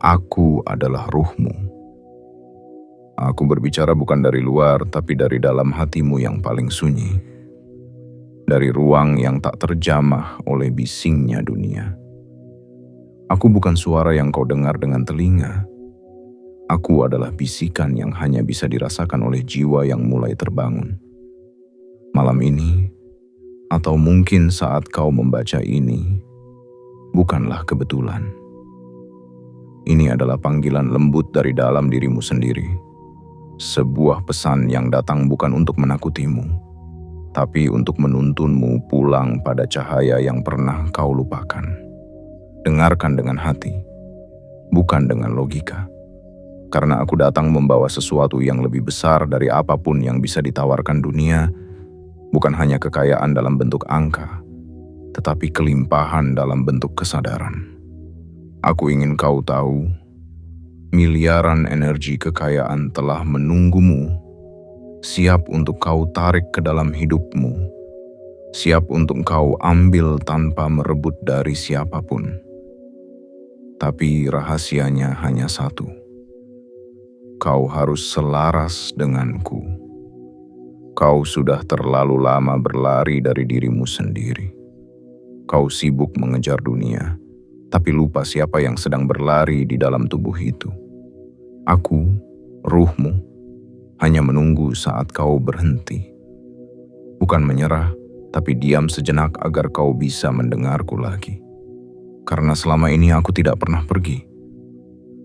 aku adalah ruhmu. Aku berbicara bukan dari luar, tapi dari dalam hatimu yang paling sunyi. Dari ruang yang tak terjamah oleh bisingnya dunia. Aku bukan suara yang kau dengar dengan telinga. Aku adalah bisikan yang hanya bisa dirasakan oleh jiwa yang mulai terbangun. Malam ini, atau mungkin saat kau membaca ini, bukanlah kebetulan. Ini adalah panggilan lembut dari dalam dirimu sendiri. Sebuah pesan yang datang bukan untuk menakutimu, tapi untuk menuntunmu pulang pada cahaya yang pernah kau lupakan. Dengarkan dengan hati, bukan dengan logika. Karena aku datang membawa sesuatu yang lebih besar dari apapun yang bisa ditawarkan dunia, bukan hanya kekayaan dalam bentuk angka, tetapi kelimpahan dalam bentuk kesadaran. Aku ingin kau tahu, miliaran energi kekayaan telah menunggumu, siap untuk kau tarik ke dalam hidupmu, siap untuk kau ambil tanpa merebut dari siapapun. Tapi rahasianya hanya satu. Kau harus selaras denganku. Kau sudah terlalu lama berlari dari dirimu sendiri. Kau sibuk mengejar dunia, tapi lupa siapa yang sedang berlari di dalam tubuh itu. Aku, ruhmu, hanya menunggu saat kau berhenti. Bukan menyerah, tapi diam sejenak agar kau bisa mendengarku lagi. Karena selama ini aku tidak pernah pergi.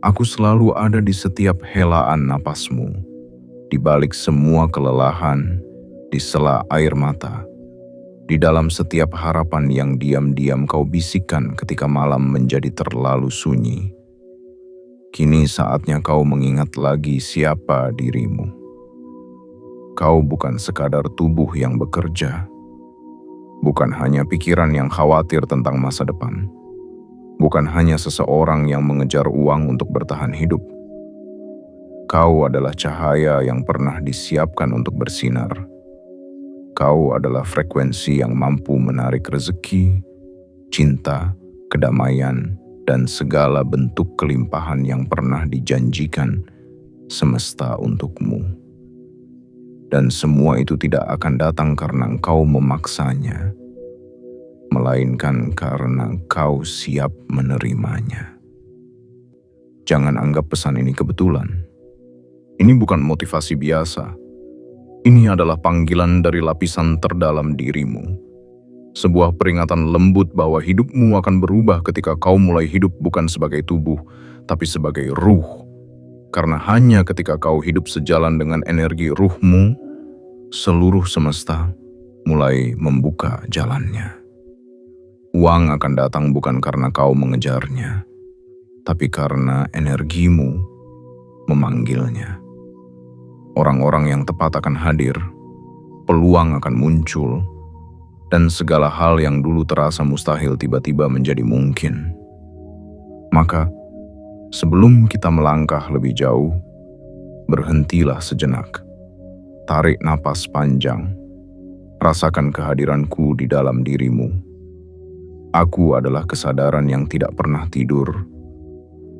Aku selalu ada di setiap helaan napasmu, di balik semua kelelahan, di sela air mata, di dalam setiap harapan yang diam-diam kau bisikkan ketika malam menjadi terlalu sunyi. Kini saatnya kau mengingat lagi siapa dirimu. Kau bukan sekadar tubuh yang bekerja, bukan hanya pikiran yang khawatir tentang masa depan. Bukan hanya seseorang yang mengejar uang untuk bertahan hidup. Kau adalah cahaya yang pernah disiapkan untuk bersinar. Kau adalah frekuensi yang mampu menarik rezeki, cinta, kedamaian, dan segala bentuk kelimpahan yang pernah dijanjikan semesta untukmu. Dan semua itu tidak akan datang karena engkau memaksanya, melainkan karena kau siap menerimanya. Jangan anggap pesan ini kebetulan. Ini bukan motivasi biasa. Ini adalah panggilan dari lapisan terdalam dirimu. Sebuah peringatan lembut bahwa hidupmu akan berubah ketika kau mulai hidup bukan sebagai tubuh, tapi sebagai ruh. Karena hanya ketika kau hidup sejalan dengan energi ruhmu, seluruh semesta mulai membuka jalannya. Uang akan datang bukan karena kau mengejarnya, tapi karena energimu memanggilnya. Orang-orang yang tepat akan hadir, peluang akan muncul, dan segala hal yang dulu terasa mustahil tiba-tiba menjadi mungkin. Maka, sebelum kita melangkah lebih jauh, berhentilah sejenak. Tarik napas panjang, rasakan kehadiranku di dalam dirimu. Aku adalah kesadaran yang tidak pernah tidur.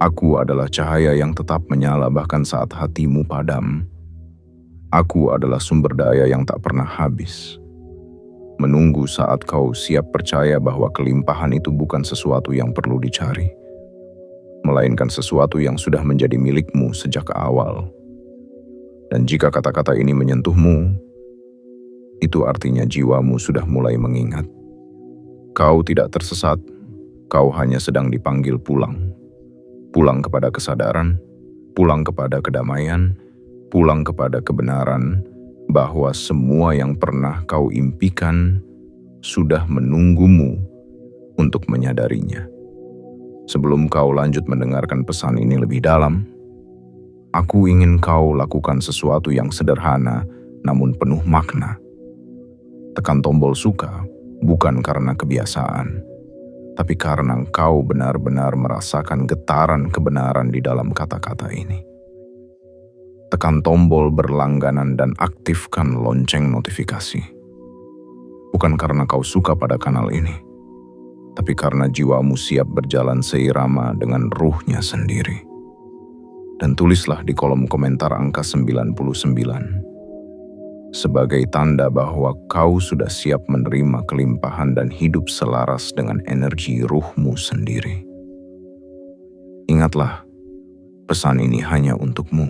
Aku adalah cahaya yang tetap menyala bahkan saat hatimu padam. Aku adalah sumber daya yang tak pernah habis. Menunggu saat kau siap percaya bahwa kelimpahan itu bukan sesuatu yang perlu dicari, melainkan sesuatu yang sudah menjadi milikmu sejak awal. Dan jika kata-kata ini menyentuhmu, itu artinya jiwamu sudah mulai mengingat. Kau tidak tersesat, kau hanya sedang dipanggil pulang. Pulang kepada kesadaran, pulang kepada kedamaian, pulang kepada kebenaran bahwa semua yang pernah kau impikan sudah menunggumu untuk menyadarinya. Sebelum kau lanjut mendengarkan pesan ini lebih dalam, aku ingin kau lakukan sesuatu yang sederhana namun penuh makna. Tekan tombol suka. Bukan karena kebiasaan, tapi karena engkau benar-benar merasakan getaran kebenaran di dalam kata-kata ini. Tekan tombol berlangganan dan aktifkan lonceng notifikasi. Bukan karena kau suka pada kanal ini, tapi karena jiwamu siap berjalan seirama dengan ruhnya sendiri. Dan tulislah di kolom komentar angka 99 sebagai tanda bahwa kau sudah siap menerima kelimpahan dan hidup selaras dengan energi ruhmu sendiri. Ingatlah, pesan ini hanya untukmu.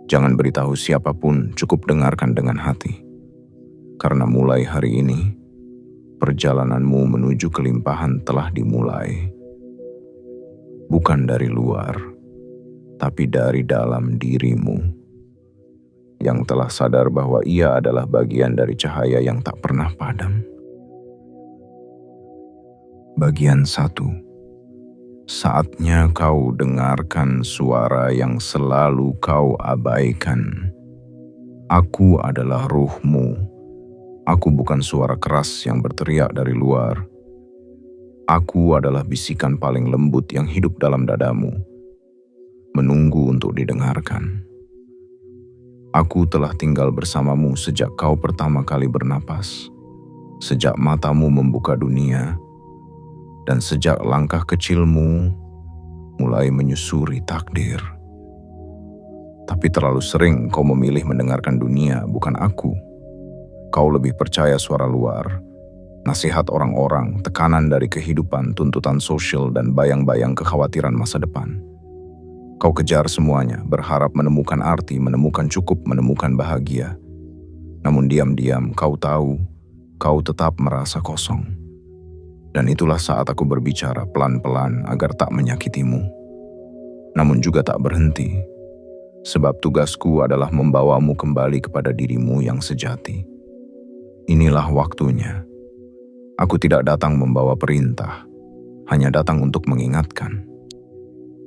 Jangan beritahu siapapun, cukup dengarkan dengan hati. Karena mulai hari ini, perjalananmu menuju kelimpahan telah dimulai. Bukan dari luar, tapi dari dalam dirimu, yang telah sadar bahwa ia adalah bagian dari cahaya yang tak pernah padam. Bagian 1. Saatnya kau dengarkan suara yang selalu kau abaikan. Aku adalah ruhmu. Aku bukan suara keras yang berteriak dari luar. Aku adalah bisikan paling lembut yang hidup dalam dadamu, menunggu untuk didengarkan. Aku telah tinggal bersamamu sejak kau pertama kali bernapas, sejak matamu membuka dunia, dan sejak langkah kecilmu mulai menyusuri takdir. Tapi terlalu sering kau memilih mendengarkan dunia, bukan aku. Kau lebih percaya suara luar, nasihat orang-orang, tekanan dari kehidupan, tuntutan sosial, dan bayang-bayang kekhawatiran masa depan. Kau kejar semuanya, berharap menemukan arti, menemukan cukup, menemukan bahagia. Namun diam-diam kau tahu, kau tetap merasa kosong. Dan itulah saat aku berbicara pelan-pelan agar tak menyakitimu. Namun juga tak berhenti, sebab tugasku adalah membawamu kembali kepada dirimu yang sejati. Inilah waktunya. Aku tidak datang membawa perintah, hanya datang untuk mengingatkan.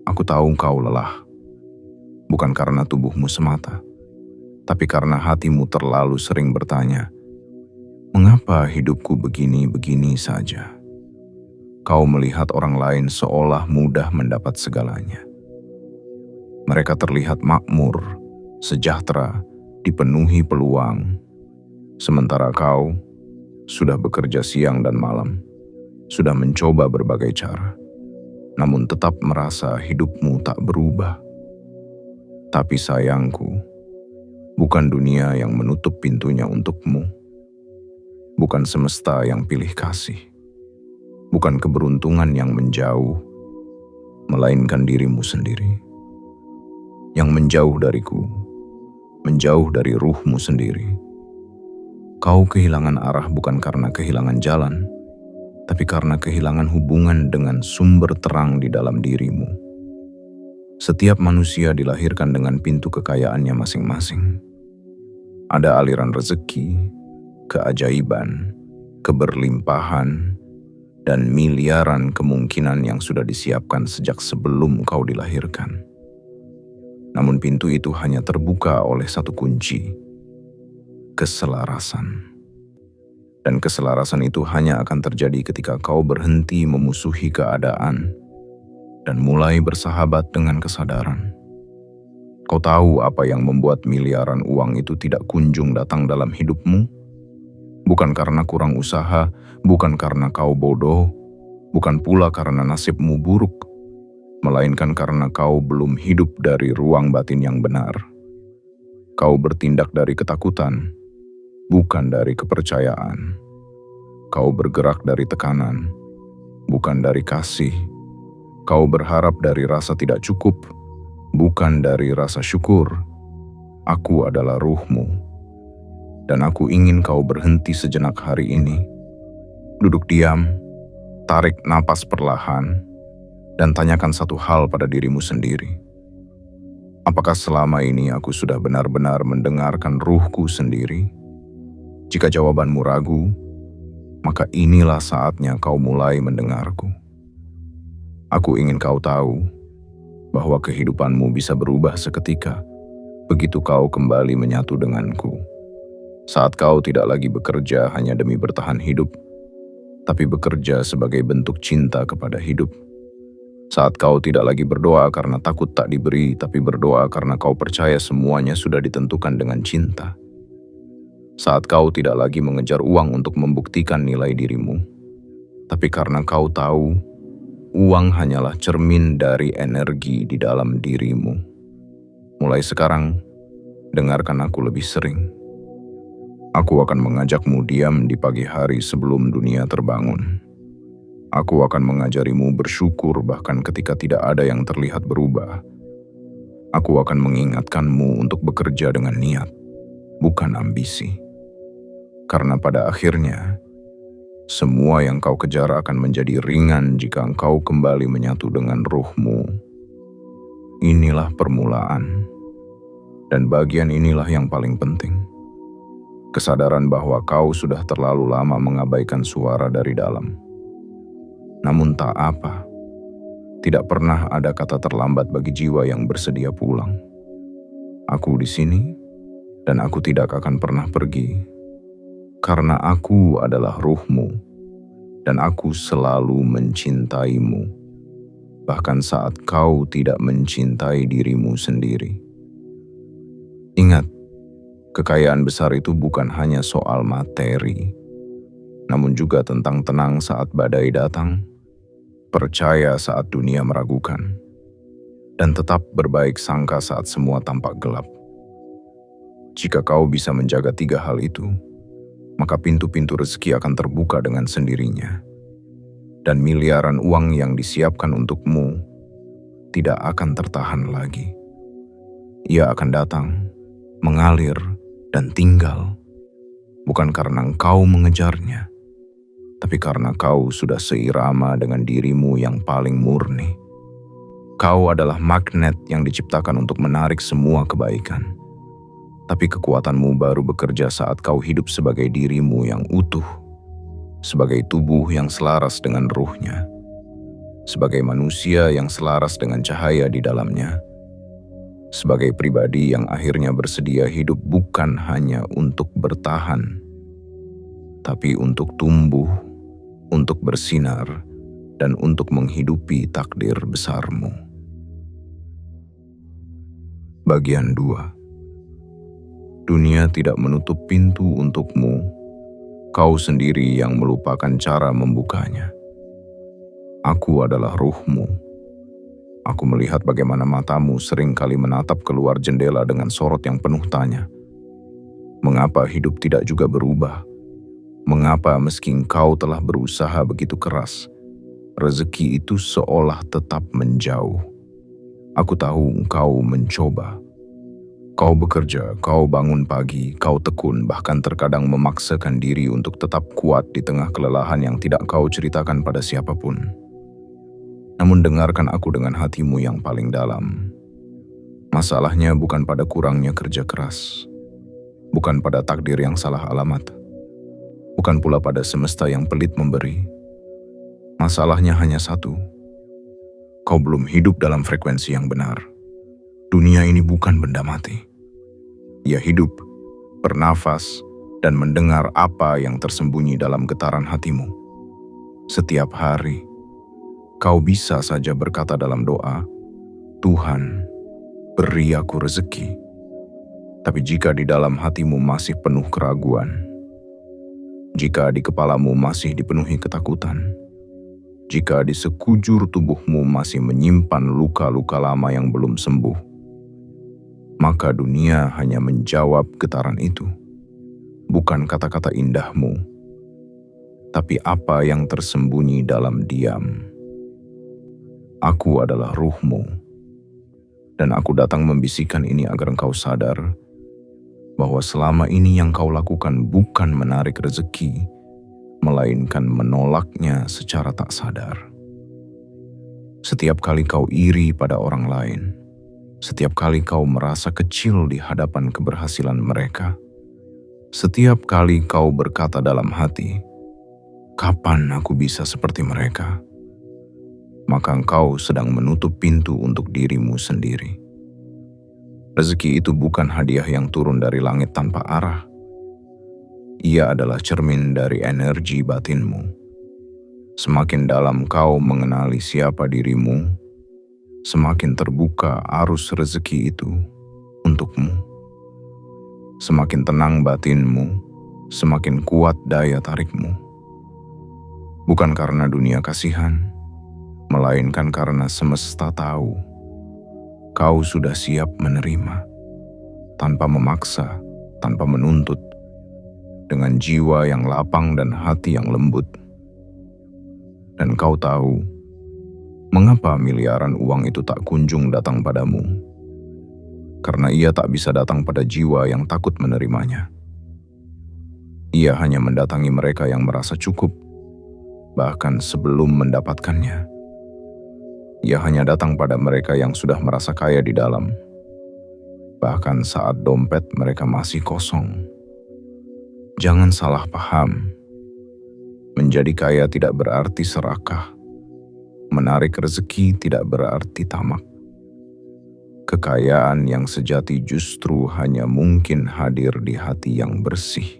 Aku tahu kau lelah, bukan karena tubuhmu semata, tapi karena hatimu terlalu sering bertanya, mengapa hidupku begini-begini saja? Kau melihat orang lain seolah mudah mendapat segalanya. Mereka terlihat makmur, sejahtera, dipenuhi peluang, sementara kau sudah bekerja siang dan malam, sudah mencoba berbagai cara, namun tetap merasa hidupmu tak berubah. Tapi sayangku, bukan dunia yang menutup pintunya untukmu, bukan semesta yang pilih kasih, bukan keberuntungan yang menjauh, melainkan dirimu sendiri. Yang menjauh dariku, menjauh dari ruhmu sendiri. Kau kehilangan arah bukan karena kehilangan jalan, tapi karena kehilangan hubungan dengan sumber terang di dalam dirimu. Setiap manusia dilahirkan dengan pintu kekayaannya masing-masing. Ada aliran rezeki, keajaiban, keberlimpahan, dan miliaran kemungkinan yang sudah disiapkan sejak sebelum kau dilahirkan. Namun pintu itu hanya terbuka oleh satu kunci: keselarasan. Dan keselarasan itu hanya akan terjadi ketika kau berhenti memusuhi keadaan dan mulai bersahabat dengan kesadaran. Kau tahu apa yang membuat miliaran uang itu tidak kunjung datang dalam hidupmu? Bukan karena kurang usaha, bukan karena kau bodoh, bukan pula karena nasibmu buruk, melainkan karena kau belum hidup dari ruang batin yang benar. Kau bertindak dari ketakutan, bukan dari kepercayaan. Kau bergerak dari tekanan, bukan dari kasih. Kau berharap dari rasa tidak cukup, bukan dari rasa syukur. Aku adalah ruhmu, dan aku ingin kau berhenti sejenak hari ini. Duduk diam, tarik napas perlahan, dan tanyakan satu hal pada dirimu sendiri. Apakah selama ini aku sudah benar-benar mendengarkan ruhku sendiri? Jika jawabanmu ragu, maka inilah saatnya kau mulai mendengarku. Aku ingin kau tahu bahwa kehidupanmu bisa berubah seketika begitu kau kembali menyatu denganku. Saat kau tidak lagi bekerja hanya demi bertahan hidup, tapi bekerja sebagai bentuk cinta kepada hidup. Saat kau tidak lagi berdoa karena takut tak diberi, tapi berdoa karena kau percaya semuanya sudah ditentukan dengan cinta. Saat kau tidak lagi mengejar uang untuk membuktikan nilai dirimu, tapi karena kau tahu uang hanyalah cermin dari energi di dalam dirimu. Mulai sekarang, dengarkan aku lebih sering. Aku akan mengajakmu diam di pagi hari sebelum dunia terbangun. Aku akan mengajarimu bersyukur bahkan ketika tidak ada yang terlihat berubah. Aku akan mengingatkanmu untuk bekerja dengan niat, bukan ambisi. Karena pada akhirnya, semua yang kau kejar akan menjadi ringan jika engkau kembali menyatu dengan ruhmu. Inilah permulaan, dan bagian inilah yang paling penting. Kesadaran bahwa kau sudah terlalu lama mengabaikan suara dari dalam. Namun tak apa, tidak pernah ada kata terlambat bagi jiwa yang bersedia pulang. Aku di sini, dan aku tidak akan pernah pergi, karena aku adalah ruhmu, dan aku selalu mencintaimu, bahkan saat kau tidak mencintai dirimu sendiri. Ingat, kekayaan besar itu bukan hanya soal materi, namun juga tentang tenang saat badai datang, percaya saat dunia meragukan, dan tetap berbaik sangka saat semua tampak gelap. Jika kau bisa menjaga 3 hal itu, maka pintu-pintu rezeki akan terbuka dengan sendirinya. Dan miliaran uang yang disiapkan untukmu tidak akan tertahan lagi. Ia akan datang, mengalir, dan tinggal, bukan karena engkau mengejarnya, tapi karena kau sudah seirama dengan dirimu yang paling murni. Kau adalah magnet yang diciptakan untuk menarik semua kebaikan. Tapi kekuatanmu baru bekerja saat kau hidup sebagai dirimu yang utuh, sebagai tubuh yang selaras dengan ruhnya, sebagai manusia yang selaras dengan cahaya di dalamnya, sebagai pribadi yang akhirnya bersedia hidup bukan hanya untuk bertahan, tapi untuk tumbuh, untuk bersinar, dan untuk menghidupi takdir besarmu. Bagian 2. Dunia tidak menutup pintu untukmu, kau sendiri yang melupakan cara membukanya. Aku adalah ruhmu. Aku melihat bagaimana matamu sering kali menatap keluar jendela dengan sorot yang penuh tanya. Mengapa hidup tidak juga berubah? Mengapa meski engkau telah berusaha begitu keras, rezeki itu seolah tetap menjauh? Aku tahu engkau mencoba. Kau bekerja, kau bangun pagi, kau tekun, bahkan terkadang memaksakan diri untuk tetap kuat di tengah kelelahan yang tidak kau ceritakan pada siapapun. Namun dengarkan aku dengan hatimu yang paling dalam. Masalahnya bukan pada kurangnya kerja keras, bukan pada takdir yang salah alamat, bukan pula pada semesta yang pelit memberi. Masalahnya hanya satu, kau belum hidup dalam frekuensi yang benar. Dunia ini bukan benda mati. Ia hidup, bernafas, dan mendengar apa yang tersembunyi dalam getaran hatimu. Setiap hari, kau bisa saja berkata dalam doa, Tuhan, beri aku rezeki. Tapi jika di dalam hatimu masih penuh keraguan, jika di kepalamu masih dipenuhi ketakutan, jika di sekujur tubuhmu masih menyimpan luka-luka lama yang belum sembuh, maka dunia hanya menjawab getaran itu. Bukan kata-kata indahmu, tapi apa yang tersembunyi dalam diam. Aku adalah ruhmu, dan aku datang membisikkan ini agar engkau sadar bahwa selama ini yang kau lakukan bukan menarik rezeki, melainkan menolaknya secara tak sadar. Setiap kali kau iri pada orang lain, setiap kali kau merasa kecil di hadapan keberhasilan mereka, setiap kali kau berkata dalam hati, "Kapan aku bisa seperti mereka?" maka engkau sedang menutup pintu untuk dirimu sendiri. Rezeki itu bukan hadiah yang turun dari langit tanpa arah. Ia adalah cermin dari energi batinmu. Semakin dalam kau mengenali siapa dirimu, semakin terbuka arus rezeki itu untukmu. Semakin tenang batinmu, semakin kuat daya tarikmu. Bukan karena dunia kasihan, melainkan karena semesta tahu kau sudah siap menerima, tanpa memaksa, tanpa menuntut, dengan jiwa yang lapang dan hati yang lembut. Dan kau tahu, mengapa miliaran uang itu tak kunjung datang padamu? Karena ia tak bisa datang pada jiwa yang takut menerimanya. Ia hanya mendatangi mereka yang merasa cukup, bahkan sebelum mendapatkannya. Ia hanya datang pada mereka yang sudah merasa kaya di dalam, bahkan saat dompet mereka masih kosong. Jangan salah paham, menjadi kaya tidak berarti serakah, menarik rezeki tidak berarti tamak. Kekayaan yang sejati justru hanya mungkin hadir di hati yang bersih.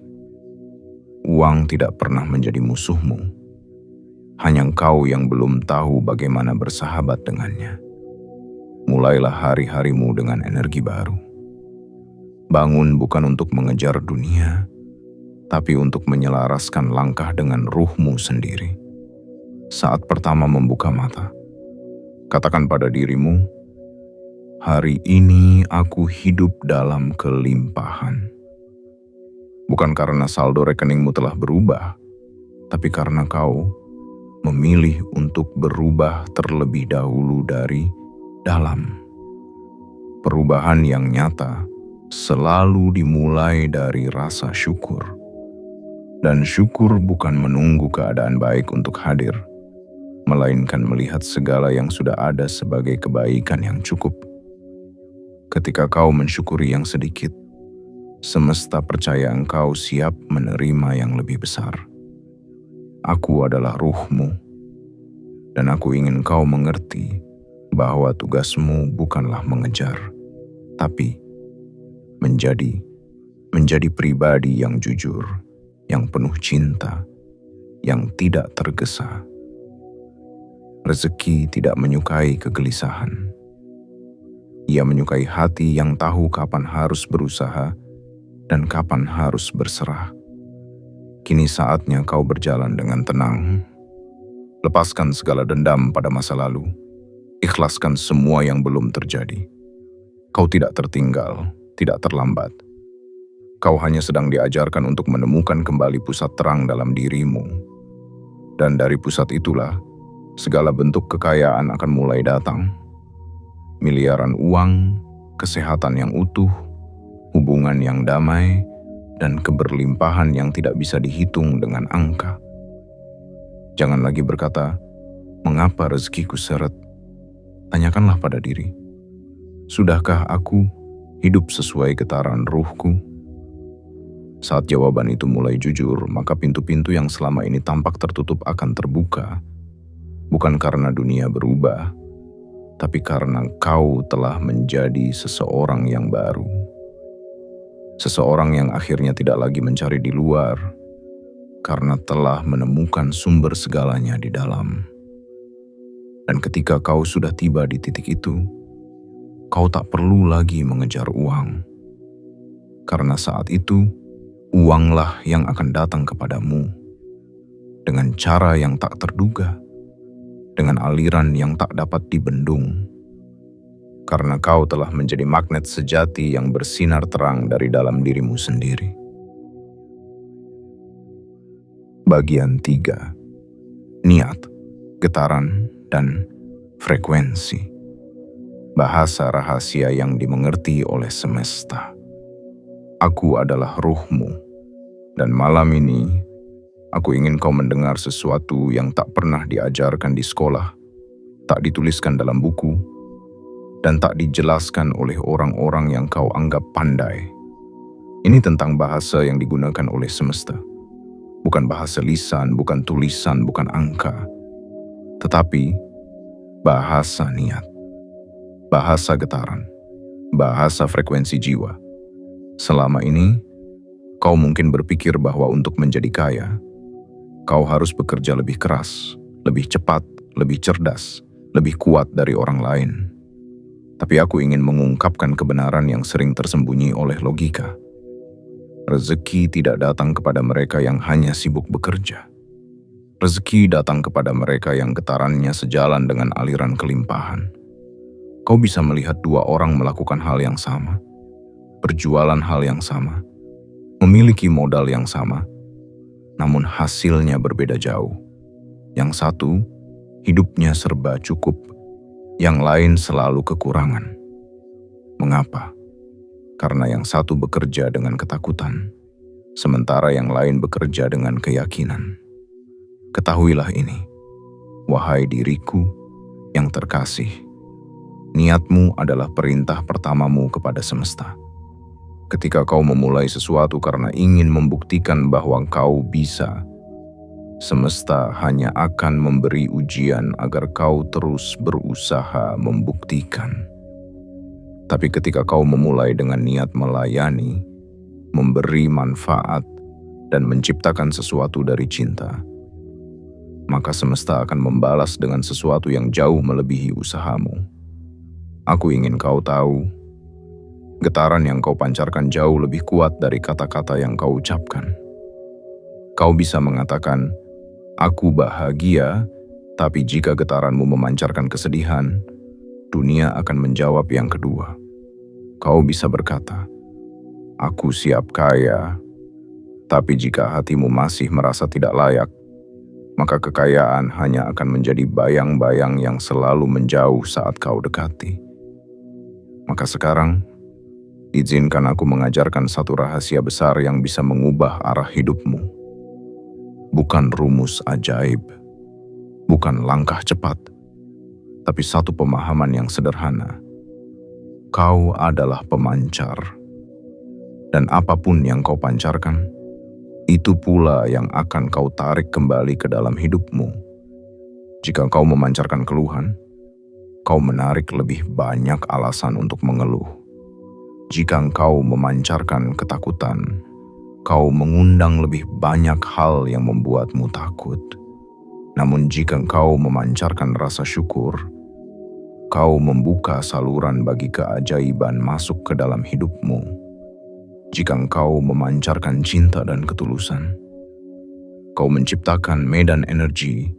Uang tidak pernah menjadi musuhmu, hanya engkau yang belum tahu bagaimana bersahabat dengannya. Mulailah hari-harimu dengan energi baru. Bangun bukan untuk mengejar dunia, tapi untuk menyelaraskan langkah dengan ruhmu sendiri. Saat pertama membuka mata, katakan pada dirimu, hari ini aku hidup dalam kelimpahan. Bukan karena saldo rekeningmu telah berubah, tapi karena kau memilih untuk berubah terlebih dahulu dari dalam. Perubahan yang nyata selalu dimulai dari rasa syukur. Dan syukur bukan menunggu keadaan baik untuk hadir, melainkan melihat segala yang sudah ada sebagai kebaikan yang cukup. Ketika kau mensyukuri yang sedikit, semesta percaya engkau siap menerima yang lebih besar. Aku adalah ruhmu, dan aku ingin kau mengerti bahwa tugasmu bukanlah mengejar, tapi menjadi pribadi yang jujur, yang penuh cinta, yang tidak tergesa. Rezeki tidak menyukai kegelisahan. Ia menyukai hati yang tahu kapan harus berusaha dan kapan harus berserah. Kini saatnya kau berjalan dengan tenang. Lepaskan segala dendam pada masa lalu. Ikhlaskan semua yang belum terjadi. Kau tidak tertinggal, tidak terlambat. Kau hanya sedang diajarkan untuk menemukan kembali pusat terang dalam dirimu. Dan dari pusat itulah, segala bentuk kekayaan akan mulai datang. Miliaran uang, kesehatan yang utuh, hubungan yang damai, dan keberlimpahan yang tidak bisa dihitung dengan angka. Jangan lagi berkata, mengapa rezekiku seret? Tanyakanlah pada diri, sudahkah aku hidup sesuai getaran ruhku? Saat jawaban itu mulai jujur, maka pintu-pintu yang selama ini tampak tertutup akan terbuka. Bukan karena dunia berubah, tapi karena kau telah menjadi seseorang yang baru. Seseorang yang akhirnya tidak lagi mencari di luar, karena telah menemukan sumber segalanya di dalam. Dan ketika kau sudah tiba di titik itu, kau tak perlu lagi mengejar uang. Karena saat itu, uanglah yang akan datang kepadamu. Dengan cara yang tak terduga, dengan aliran yang tak dapat dibendung. Karena kau telah menjadi magnet sejati yang bersinar terang dari dalam dirimu sendiri. Bagian 3. Niat, getaran, dan frekuensi. Bahasa rahasia yang dimengerti oleh semesta. Aku adalah ruhmu, dan malam ini aku ingin kau mendengar sesuatu yang tak pernah diajarkan di sekolah, tak dituliskan dalam buku, dan tak dijelaskan oleh orang-orang yang kau anggap pandai. Ini tentang bahasa yang digunakan oleh semesta. Bukan bahasa lisan, bukan tulisan, bukan angka. Tetapi bahasa niat, bahasa getaran, bahasa frekuensi jiwa. Selama ini, kau mungkin berpikir bahwa untuk menjadi kaya, kau harus bekerja lebih keras, lebih cepat, lebih cerdas, lebih kuat dari orang lain. Tapi aku ingin mengungkapkan kebenaran yang sering tersembunyi oleh logika. Rezeki tidak datang kepada mereka yang hanya sibuk bekerja. Rezeki datang kepada mereka yang getarannya sejalan dengan aliran kelimpahan. Kau bisa melihat dua orang melakukan hal yang sama, berjualan hal yang sama, memiliki modal yang sama, namun hasilnya berbeda jauh. Yang satu, hidupnya serba cukup, yang lain selalu kekurangan. Mengapa? Karena yang satu bekerja dengan ketakutan, sementara yang lain bekerja dengan keyakinan. Ketahuilah ini, wahai diriku yang terkasih, niatmu adalah perintah pertamamu kepada semesta. Ketika kau memulai sesuatu karena ingin membuktikan bahwa kau bisa, semesta hanya akan memberi ujian agar kau terus berusaha membuktikan. Tapi ketika kau memulai dengan niat melayani, memberi manfaat, dan menciptakan sesuatu dari cinta, maka semesta akan membalas dengan sesuatu yang jauh melebihi usahamu. Aku ingin kau tahu, getaran yang kau pancarkan jauh lebih kuat dari kata-kata yang kau ucapkan. Kau bisa mengatakan, "Aku bahagia," tapi jika getaranmu memancarkan kesedihan, dunia akan menjawab yang kedua. Kau bisa berkata, "Aku siap kaya," tapi jika hatimu masih merasa tidak layak, maka kekayaan hanya akan menjadi bayang-bayang yang selalu menjauh saat kau dekati. Maka sekarang, izinkan aku mengajarkan satu rahasia besar yang bisa mengubah arah hidupmu. Bukan rumus ajaib, bukan langkah cepat, tapi satu pemahaman yang sederhana. Kau adalah pemancar, dan apapun yang kau pancarkan, itu pula yang akan kau tarik kembali ke dalam hidupmu. Jika kau memancarkan keluhan, kau menarik lebih banyak alasan untuk mengeluh. Jika engkau memancarkan ketakutan, kau mengundang lebih banyak hal yang membuatmu takut. Namun jika engkau memancarkan rasa syukur, kau membuka saluran bagi keajaiban masuk ke dalam hidupmu. Jika engkau memancarkan cinta dan ketulusan, kau menciptakan medan energi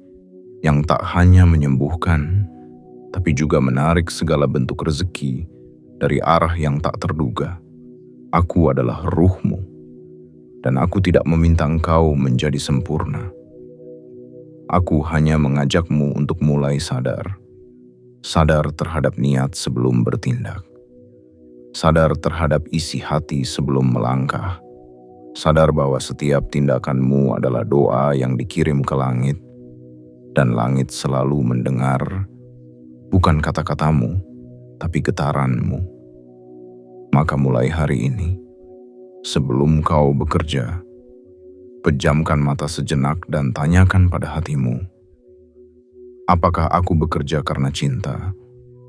yang tak hanya menyembuhkan, tapi juga menarik segala bentuk rezeki dari arah yang tak terduga. Aku adalah ruhmu, dan aku tidak meminta engkau menjadi sempurna. Aku hanya mengajakmu untuk mulai sadar. Sadar terhadap niat sebelum bertindak. Sadar terhadap isi hati sebelum melangkah. Sadar bahwa setiap tindakanmu adalah doa yang dikirim ke langit, dan langit selalu mendengar, bukan kata-katamu, tapi getaranmu. Maka mulai hari ini, sebelum kau bekerja, pejamkan mata sejenak dan tanyakan pada hatimu, apakah aku bekerja karena cinta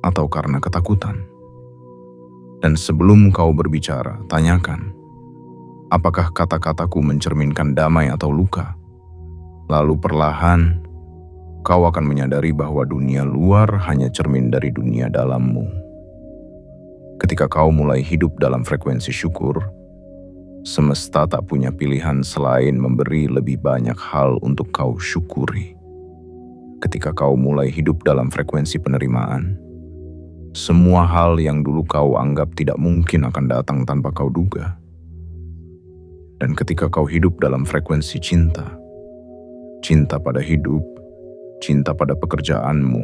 atau karena ketakutan? Dan sebelum kau berbicara, tanyakan, apakah kata-kataku mencerminkan damai atau luka? Lalu perlahan, kau akan menyadari bahwa dunia luar hanya cermin dari dunia dalammu. Ketika kau mulai hidup dalam frekuensi syukur, semesta tak punya pilihan selain memberi lebih banyak hal untuk kau syukuri. Ketika kau mulai hidup dalam frekuensi penerimaan, semua hal yang dulu kau anggap tidak mungkin akan datang tanpa kau duga. Dan ketika kau hidup dalam frekuensi cinta, cinta pada hidup, cinta pada pekerjaanmu,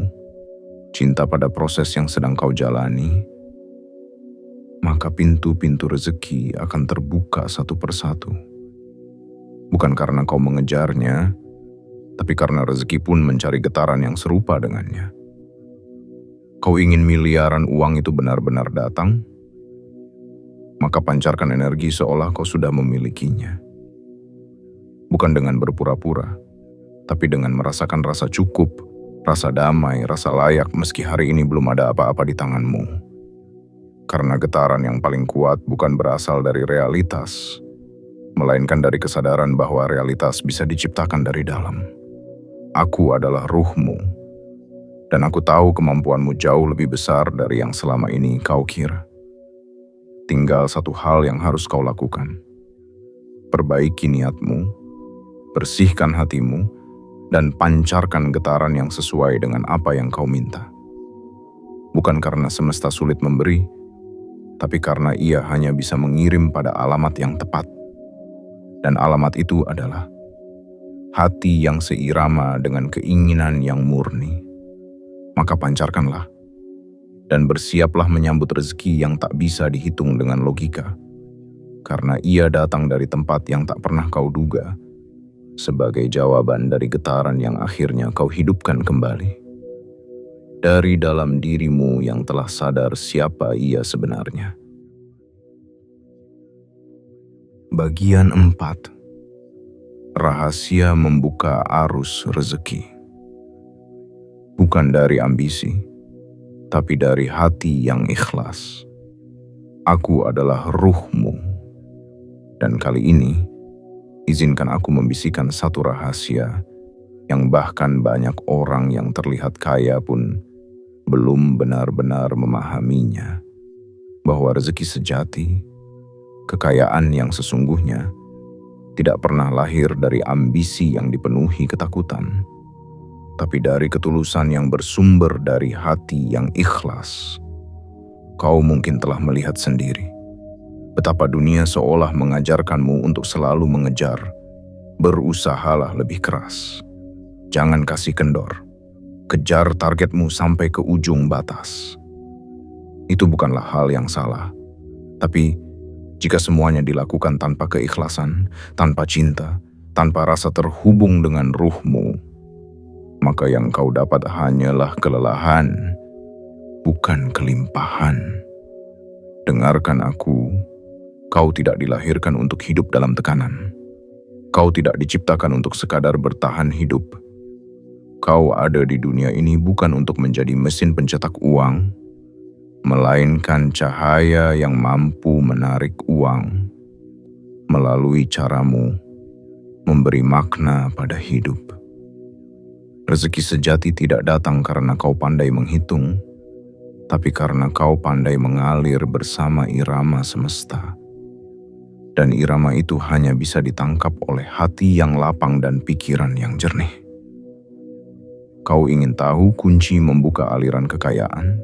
cinta pada proses yang sedang kau jalani, maka pintu-pintu rezeki akan terbuka satu persatu. Bukan karena kau mengejarnya, tapi karena rezeki pun mencari getaran yang serupa dengannya. Kau ingin miliaran uang itu benar-benar datang? Maka pancarkan energi seolah kau sudah memilikinya. Bukan dengan berpura-pura, tapi dengan merasakan rasa cukup, rasa damai, rasa layak meski hari ini belum ada apa-apa di tanganmu. Karena getaran yang paling kuat bukan berasal dari realitas, melainkan dari kesadaran bahwa realitas bisa diciptakan dari dalam. Aku adalah ruhmu. Dan aku tahu kemampuanmu jauh lebih besar dari yang selama ini kau kira. Tinggal satu hal yang harus kau lakukan. Perbaiki niatmu, bersihkan hatimu, dan pancarkan getaran yang sesuai dengan apa yang kau minta. Bukan karena semesta sulit memberi, tapi karena ia hanya bisa mengirim pada alamat yang tepat. Dan alamat itu adalah hati yang seirama dengan keinginan yang murni. Maka pancarkanlah, dan bersiaplah menyambut rezeki yang tak bisa dihitung dengan logika, karena ia datang dari tempat yang tak pernah kau duga, sebagai jawaban dari getaran yang akhirnya kau hidupkan kembali. Dari dalam dirimu yang telah sadar siapa ia sebenarnya. Bagian 4. Rahasia membuka arus rezeki. Bukan dari ambisi, tapi dari hati yang ikhlas. Aku adalah ruhmu. Dan kali ini, izinkan aku membisikkan satu rahasia yang bahkan banyak orang yang terlihat kaya pun belum benar-benar memahaminya. Bahwa rezeki sejati, kekayaan yang sesungguhnya, tidak pernah lahir dari ambisi yang dipenuhi ketakutan, tapi dari ketulusan yang bersumber dari hati yang ikhlas. Kau mungkin telah melihat sendiri betapa dunia seolah mengajarkanmu untuk selalu mengejar. Berusahalah lebih keras. Jangan kasih kendor. Kejar targetmu sampai ke ujung batas. Itu bukanlah hal yang salah. Tapi jika semuanya dilakukan tanpa keikhlasan, tanpa cinta, tanpa rasa terhubung dengan ruhmu, maka yang kau dapat hanyalah kelelahan, bukan kelimpahan. Dengarkan aku, kau tidak dilahirkan untuk hidup dalam tekanan. Kau tidak diciptakan untuk sekadar bertahan hidup. Kau ada di dunia ini bukan untuk menjadi mesin pencetak uang, melainkan cahaya yang mampu menarik uang melalui caramu memberi makna pada hidup. Rezeki sejati tidak datang karena kau pandai menghitung, tapi karena kau pandai mengalir bersama irama semesta. Dan irama itu hanya bisa ditangkap oleh hati yang lapang dan pikiran yang jernih. Kau ingin tahu kunci membuka aliran kekayaan?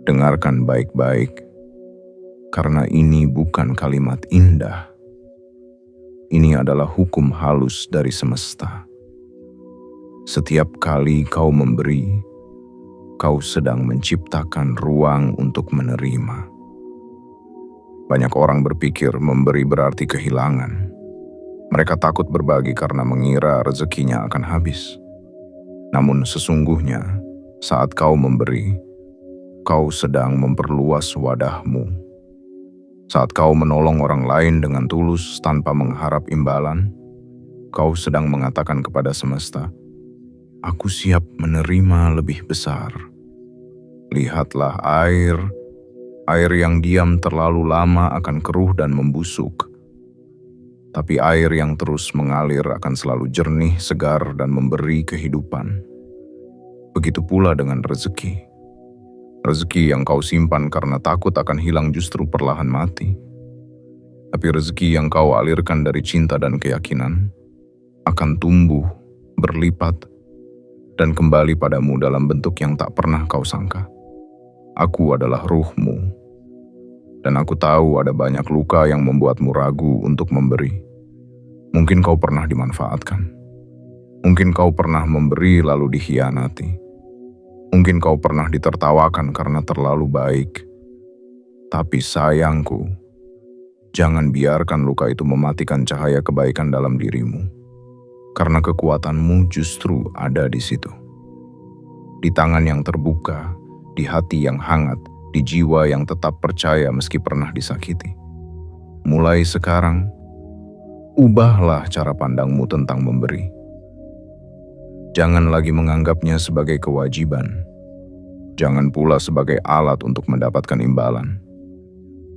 Dengarkan baik-baik, karena ini bukan kalimat indah. Ini adalah hukum halus dari semesta. Setiap kali kau memberi, kau sedang menciptakan ruang untuk menerima. Banyak orang berpikir memberi berarti kehilangan. Mereka takut berbagi karena mengira rezekinya akan habis. Namun sesungguhnya, saat kau memberi, kau sedang memperluas wadahmu. Saat kau menolong orang lain dengan tulus tanpa mengharap imbalan, kau sedang mengatakan kepada semesta, "Aku siap menerima lebih besar." Lihatlah air yang diam terlalu lama akan keruh dan membusuk. Tapi air yang terus mengalir akan selalu jernih, segar, dan memberi kehidupan. Begitu pula dengan rezeki. Rezeki yang kau simpan karena takut akan hilang justru perlahan mati. Tapi rezeki yang kau alirkan dari cinta dan keyakinan akan tumbuh, berlipat, dan kembali padamu dalam bentuk yang tak pernah kau sangka. Aku adalah ruhmu, dan aku tahu ada banyak luka yang membuatmu ragu untuk memberi. Mungkin kau pernah dimanfaatkan. Mungkin kau pernah memberi lalu dikhianati. Mungkin kau pernah ditertawakan karena terlalu baik. Tapi sayangku, jangan biarkan luka itu mematikan cahaya kebaikan dalam dirimu. Karena kekuatanmu justru ada di situ. Di tangan yang terbuka, di hati yang hangat, di jiwa yang tetap percaya meski pernah disakiti. Mulai sekarang, ubahlah cara pandangmu tentang memberi. Jangan lagi menganggapnya sebagai kewajiban. Jangan pula sebagai alat untuk mendapatkan imbalan.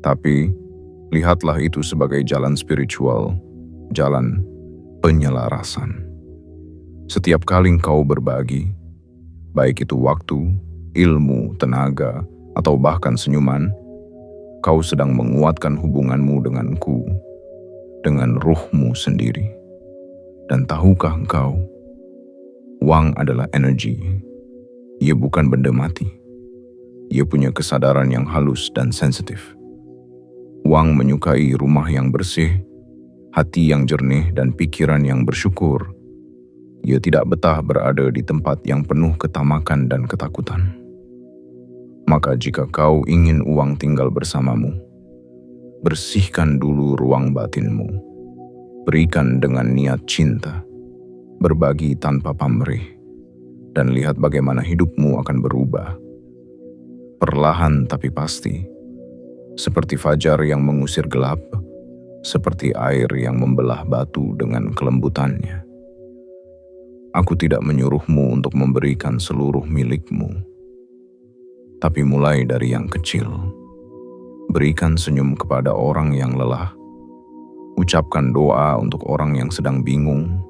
Tapi, lihatlah itu sebagai jalan spiritual, jalan penyelarasan. Setiap kali kau berbagi, baik itu waktu, ilmu, tenaga, atau bahkan senyuman, kau sedang menguatkan hubunganmu denganku, dengan ruhmu sendiri. Dan tahukah engkau, Uang adalah energi. Ia bukan benda mati. Ia punya kesadaran yang halus dan sensitif. Uang menyukai rumah yang bersih, hati yang jernih, dan pikiran yang bersyukur. Ia tidak betah berada di tempat yang penuh ketamakan dan ketakutan. Maka jika kau ingin uang tinggal bersamamu, bersihkan dulu ruang batinmu. Berikan dengan niat cinta, berbagi tanpa pamrih, dan lihat bagaimana hidupmu akan berubah. Perlahan tapi pasti, seperti fajar yang mengusir gelap, seperti air yang membelah batu dengan kelembutannya. Aku tidak menyuruhmu untuk memberikan seluruh milikmu, tapi mulai dari yang kecil. Berikan senyum kepada orang yang lelah, ucapkan doa untuk orang yang sedang bingung,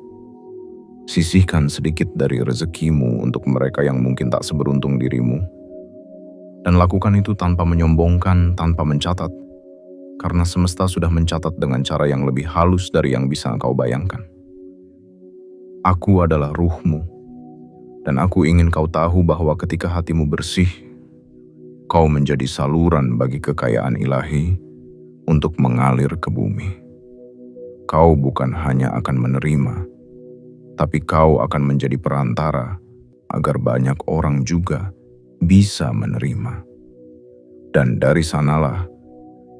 sisihkan sedikit dari rezekimu untuk mereka yang mungkin tak seberuntung dirimu. Dan lakukan itu tanpa menyombongkan, tanpa mencatat, karena semesta sudah mencatat dengan cara yang lebih halus dari yang bisa engkau bayangkan. Aku adalah ruhmu, dan aku ingin kau tahu bahwa ketika hatimu bersih, kau menjadi saluran bagi kekayaan ilahi untuk mengalir ke bumi. Kau bukan hanya akan menerima, tapi kau akan menjadi perantara agar banyak orang juga bisa menerima. Dan dari sanalah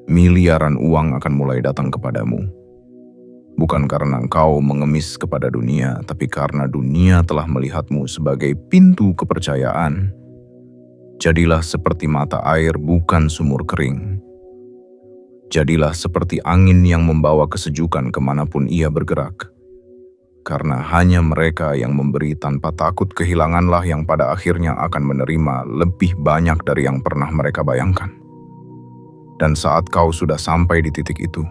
miliaran uang akan mulai datang kepadamu. Bukan karena engkau mengemis kepada dunia, tapi karena dunia telah melihatmu sebagai pintu kepercayaan. Jadilah seperti mata air, bukan sumur kering. Jadilah seperti angin yang membawa kesejukan kemanapun ia bergerak. Karena hanya mereka yang memberi tanpa takut kehilanganlah yang pada akhirnya akan menerima lebih banyak dari yang pernah mereka bayangkan. Dan saat kau sudah sampai di titik itu,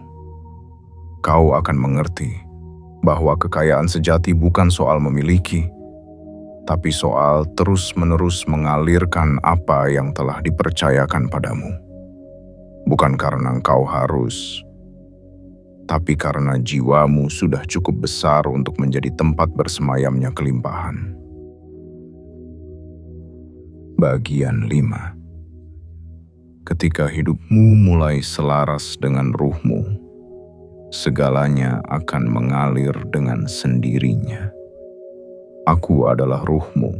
kau akan mengerti bahwa kekayaan sejati bukan soal memiliki, tapi soal terus-menerus mengalirkan apa yang telah dipercayakan padamu. Bukan karena engkau harus, tapi karena jiwamu sudah cukup besar untuk menjadi tempat bersemayamnya kelimpahan. Bagian 5. Ketika hidupmu mulai selaras dengan ruhmu, segalanya akan mengalir dengan sendirinya. Aku adalah ruhmu,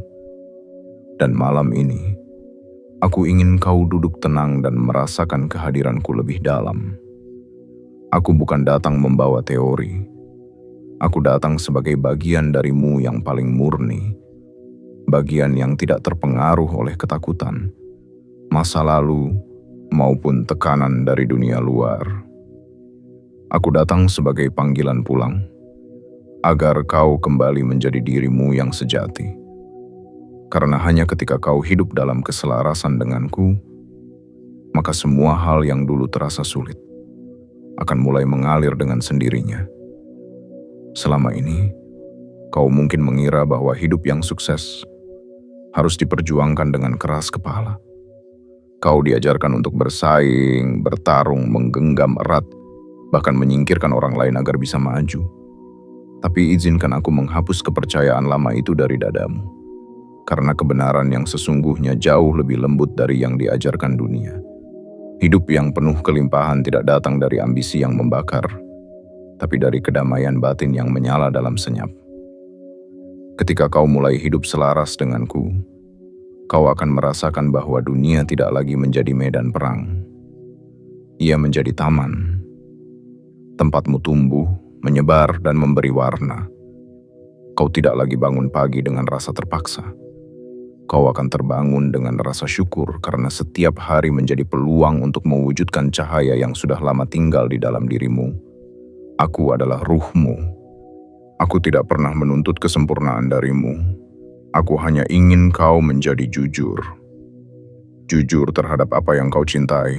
dan malam ini, aku ingin kau duduk tenang dan merasakan kehadiranku lebih dalam. Aku bukan datang membawa teori. Aku datang sebagai bagian darimu yang paling murni, bagian yang tidak terpengaruh oleh ketakutan, masa lalu, maupun tekanan dari dunia luar. Aku datang sebagai panggilan pulang, agar kau kembali menjadi dirimu yang sejati. Karena hanya ketika kau hidup dalam keselarasan denganku, maka semua hal yang dulu terasa sulit akan mulai mengalir dengan sendirinya. Selama ini, kau mungkin mengira bahwa hidup yang sukses harus diperjuangkan dengan keras kepala. Kau diajarkan untuk bersaing, bertarung, menggenggam erat, bahkan menyingkirkan orang lain agar bisa maju. Tapi izinkan aku menghapus kepercayaan lama itu dari dadamu, karena kebenaran yang sesungguhnya jauh lebih lembut dari yang diajarkan dunia. Hidup yang penuh kelimpahan tidak datang dari ambisi yang membakar, tapi dari kedamaian batin yang menyala dalam senyap. Ketika kau mulai hidup selaras denganku, kau akan merasakan bahwa dunia tidak lagi menjadi medan perang. Ia menjadi taman, tempatmu tumbuh, menyebar, dan memberi warna. Kau tidak lagi bangun pagi dengan rasa terpaksa. Kau akan terbangun dengan rasa syukur karena setiap hari menjadi peluang untuk mewujudkan cahaya yang sudah lama tinggal di dalam dirimu. Aku adalah ruhmu. Aku tidak pernah menuntut kesempurnaan darimu. Aku hanya ingin kau menjadi jujur. Jujur terhadap apa yang kau cintai.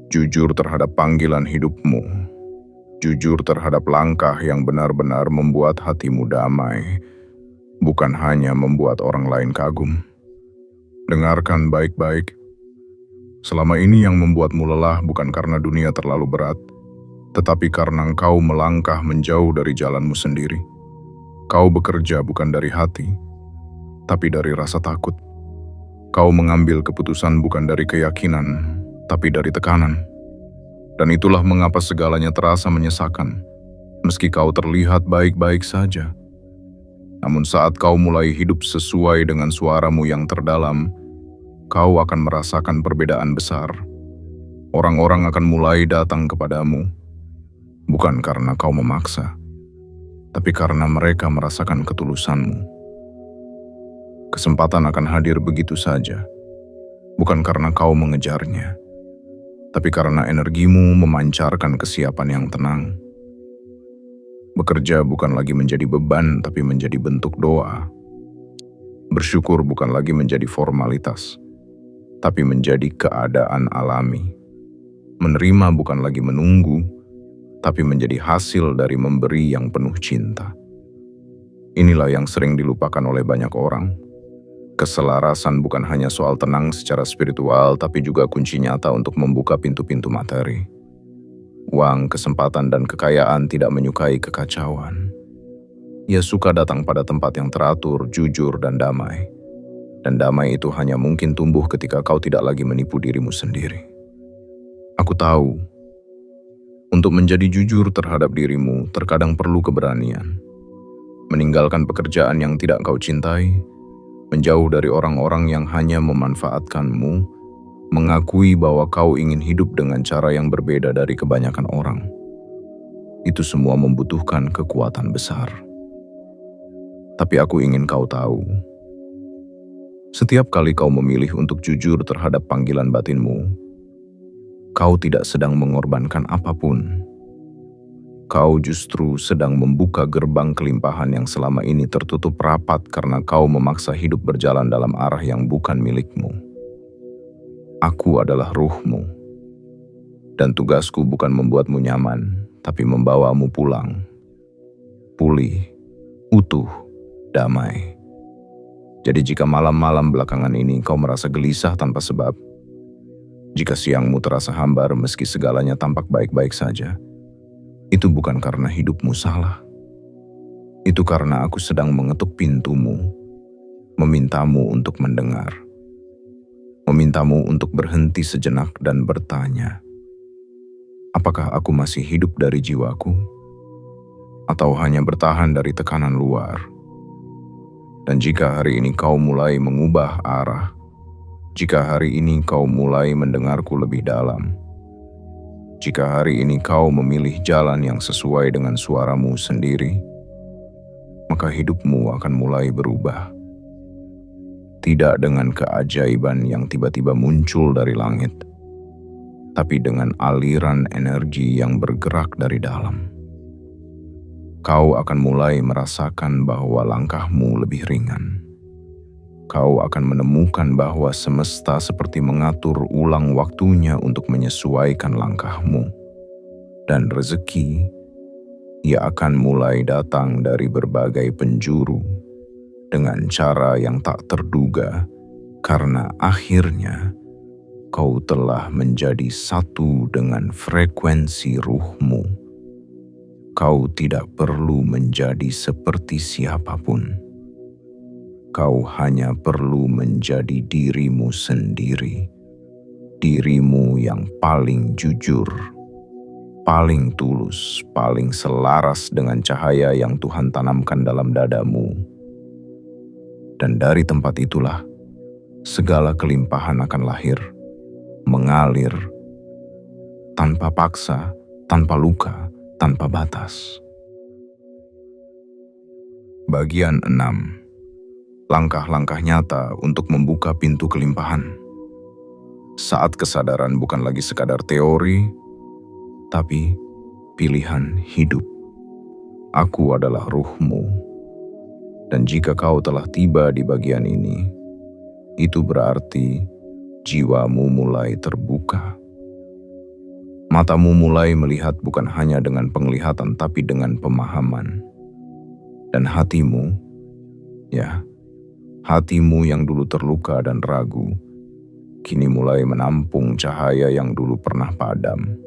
Jujur terhadap panggilan hidupmu. Jujur terhadap langkah yang benar-benar membuat hatimu damai, bukan hanya membuat orang lain kagum. Dengarkan baik-baik. Selama ini yang membuatmu lelah bukan karena dunia terlalu berat, tetapi karena engkau melangkah menjauh dari jalanmu sendiri. Kau bekerja bukan dari hati, tapi dari rasa takut. Kau mengambil keputusan bukan dari keyakinan, tapi dari tekanan. Dan itulah mengapa segalanya terasa menyesakan, meski kau terlihat baik-baik saja. Namun saat kau mulai hidup sesuai dengan suaramu yang terdalam, kau akan merasakan perbedaan besar. Orang-orang akan mulai datang kepadamu, bukan karena kau memaksa, tapi karena mereka merasakan ketulusanmu. Kesempatan akan hadir begitu saja, bukan karena kau mengejarnya, tapi karena energimu memancarkan kesiapan yang tenang. Bekerja bukan lagi menjadi beban, tapi menjadi bentuk doa. Bersyukur bukan lagi menjadi formalitas, tapi menjadi keadaan alami. Menerima bukan lagi menunggu, tapi menjadi hasil dari memberi yang penuh cinta. Inilah yang sering dilupakan oleh banyak orang. Keselarasan bukan hanya soal tenang secara spiritual, tapi juga kunci nyata untuk membuka pintu-pintu materi. Uang, kesempatan, dan kekayaan tidak menyukai kekacauan. Ia suka datang pada tempat yang teratur, jujur, dan damai. Dan damai itu hanya mungkin tumbuh ketika kau tidak lagi menipu dirimu sendiri. Aku tahu, untuk menjadi jujur terhadap dirimu terkadang perlu keberanian. Meninggalkan pekerjaan yang tidak kau cintai, menjauh dari orang-orang yang hanya memanfaatkanmu, mengakui bahwa kau ingin hidup dengan cara yang berbeda dari kebanyakan orang. Itu semua membutuhkan kekuatan besar. Tapi aku ingin kau tahu, setiap kali kau memilih untuk jujur terhadap panggilan batinmu, kau tidak sedang mengorbankan apapun. Kau justru sedang membuka gerbang kelimpahan yang selama ini tertutup rapat karena kau memaksa hidup berjalan dalam arah yang bukan milikmu. Aku adalah ruhmu, dan tugasku bukan membuatmu nyaman, tapi membawamu pulang. Pulih, utuh, damai. Jadi jika malam-malam belakangan ini kau merasa gelisah tanpa sebab, jika siangmu terasa hambar meski segalanya tampak baik-baik saja, itu bukan karena hidupmu salah. Itu karena aku sedang mengetuk pintumu, memintamu untuk mendengar. Memintamu untuk berhenti sejenak dan bertanya, apakah aku masih hidup dari jiwaku? Atau hanya bertahan dari tekanan luar? Dan jika hari ini kau mulai mengubah arah, jika hari ini kau mulai mendengarku lebih dalam, jika hari ini kau memilih jalan yang sesuai dengan suaramu sendiri, maka hidupmu akan mulai berubah. Tidak dengan keajaiban yang tiba-tiba muncul dari langit, tapi dengan aliran energi yang bergerak dari dalam. Kau akan mulai merasakan bahwa langkahmu lebih ringan. Kau akan menemukan bahwa semesta seperti mengatur ulang waktunya untuk menyesuaikan langkahmu. Dan rezeki, ia akan mulai datang dari berbagai penjuru dengan cara yang tak terduga, karena akhirnya kau telah menjadi satu dengan frekuensi ruhmu. Kau tidak perlu menjadi seperti siapapun. Kau hanya perlu menjadi dirimu sendiri, dirimu yang paling jujur, paling tulus, paling selaras dengan cahaya yang Tuhan tanamkan dalam dadamu. Dan dari tempat itulah, segala kelimpahan akan lahir, mengalir, tanpa paksa, tanpa luka, tanpa batas. Bagian 6. Langkah-langkah nyata untuk membuka pintu kelimpahan. Saat kesadaran bukan lagi sekadar teori, tapi pilihan hidup. Aku adalah ruhmu. Dan jika kau telah tiba di bagian ini, itu berarti jiwamu mulai terbuka. Matamu mulai melihat bukan hanya dengan penglihatan, tapi dengan pemahaman. Dan hatimu, hatimu yang dulu terluka dan ragu, kini mulai menampung cahaya yang dulu pernah padam.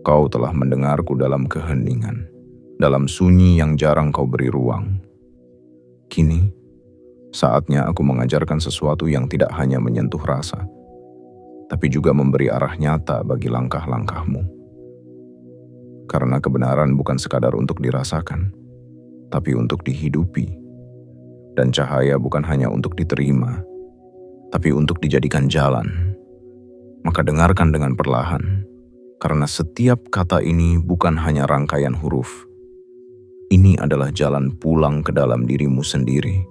Kau telah mendengarku dalam keheningan, dalam sunyi yang jarang kau beri ruang. Kini, Saatnya aku mengajarkan sesuatu yang tidak hanya menyentuh rasa, tapi juga memberi arah nyata bagi langkah-langkahmu. Karena kebenaran bukan sekadar untuk dirasakan, tapi untuk dihidupi. Dan cahaya bukan hanya untuk diterima, tapi untuk dijadikan jalan. Maka dengarkan dengan perlahan, karena setiap kata ini bukan hanya rangkaian huruf. Ini adalah jalan pulang ke dalam dirimu sendiri,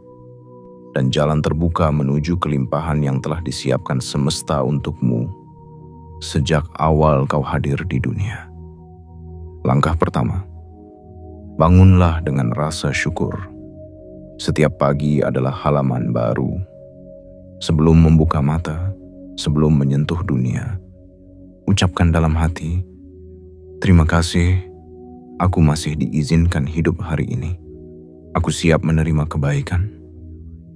dan jalan terbuka menuju kelimpahan yang telah disiapkan semesta untukmu sejak awal kau hadir di dunia. Langkah pertama, bangunlah dengan rasa syukur. Setiap pagi adalah halaman baru. Sebelum membuka mata, sebelum menyentuh dunia, ucapkan dalam hati, "Terima kasih, aku masih diizinkan hidup hari ini. Aku siap menerima kebaikan.